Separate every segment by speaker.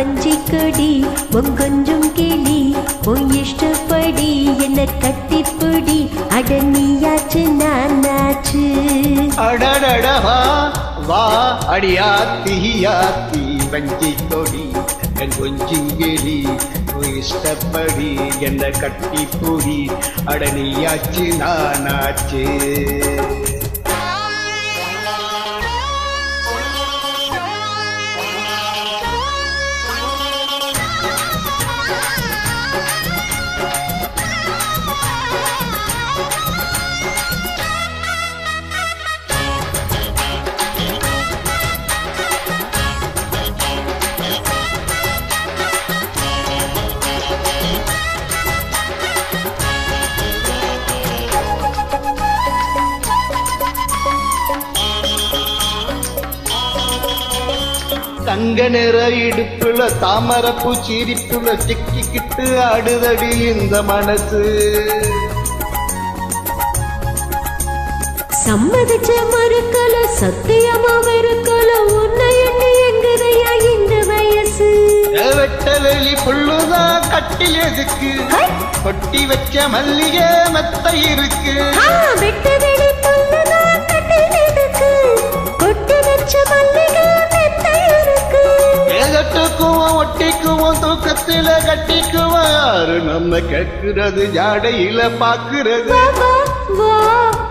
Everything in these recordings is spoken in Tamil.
Speaker 1: வஞ்சி கொடி கொஞ்சம் கிளி உன் இஷ்டப்படி என்ன கட்டிப்புடி அட நீயாச்சு நானாச்சு
Speaker 2: அடடடவா வா அடியாத்தி யாத்தி வஞ்சி கொடி கொஞ்சிங்கிளி இஷ்டப்படி என்ன கட்டிப்புடி அட நீயாச்சு நானாச்சு தங்க நிற இடுப்புல தாமரப்பூ சிரிப்புல சிக்கிக்கிட்டு ஆடுதடி இந்த மனசு
Speaker 1: சம்மதிச்ச மறுக்கல சத்தியமா வெறுக்கல உன்னை எண்ணி எங்குதையா இந்த வயசு
Speaker 2: வெட்ட வெளி புள்ளுதான் கட்டியதுக்கு கொட்டி வச்ச மல்லிகை மெத்த இருக்கு
Speaker 1: வெட்ட வெளி புல்லுதான் கட்டியதுக்கு கொட்டி வச்ச மல்லிகை மெத்த இருக்கு
Speaker 2: ஏகட்டுக்குவோம் ஒட்டிக்குவோம் தூக்கத்தில கட்டிக்குவோம் யாரு நம்ம கேட்கிறது ஜாடையில பாக்குறது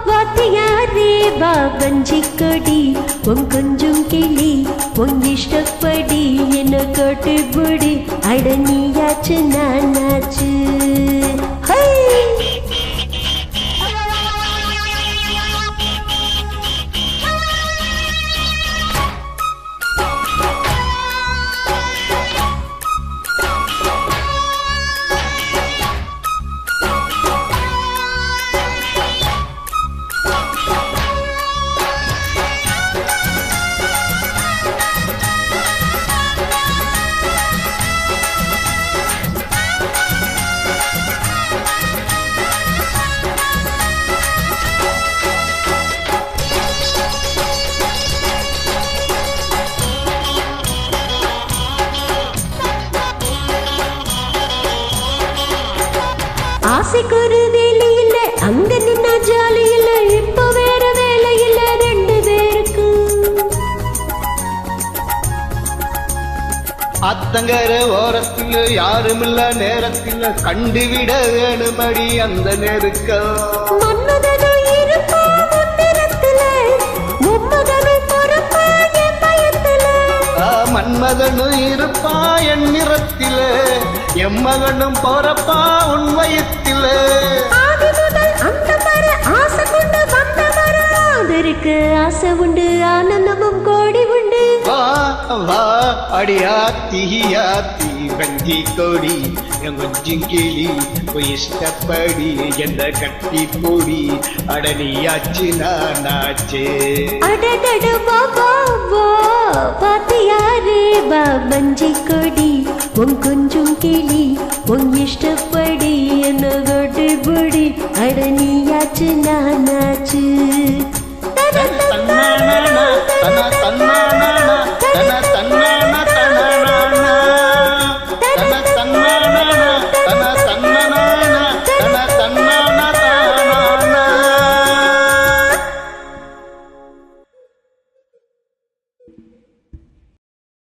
Speaker 1: வாத்தியாரே வா வஞ்சி கொடி கொஞ்சம் கிளி உன் இஷ்டப்படி என்ன கட்டிப்புடி அட நீயாச்சு நானாச்சு ஆசைக்கு ஒரு வேலை இல்ல அங்க நின்ன ஜாலி இல்ல இப்ப வேற வேலை இல்ல ரெண்டு பேருக்கு
Speaker 2: அத்தங்கர ஓரத்தில் யாருமில்ல நேரத்தில் கண்டுவிட வேணுமடி அந்த நெருக்கம்
Speaker 1: மன்மதனும் இருப்பா முன்னிறத்துல மும்மகனும் பொறுப்பா என் பயத்துல
Speaker 2: மன்மதனும் இருப்பா என் நிறத்தில எம்மகனும் போறப்பா உன் வயத்தில
Speaker 1: ஆதி முதல் அந்த வர ஆசை கொண்டு வந்த வர அதற்கு ஆசை உண்டு ஆனந்தமும் கோடி உண்டு
Speaker 2: வா வா அடியாத்தி யாத்தி வஞ்சி கொடி கொஞ்சம் கிளி இஷ்டப்படி எந்த கட்டி பொடி அடனியாச்சு நானாச்சு
Speaker 1: அடடட பாபா பாத்தியாரே வா வஞ்சி கொடி கொஞ்சம் கிளி உன் இஷ்டப்படி என்ன கட்டிப்புடி அட நீயாச்சு நான்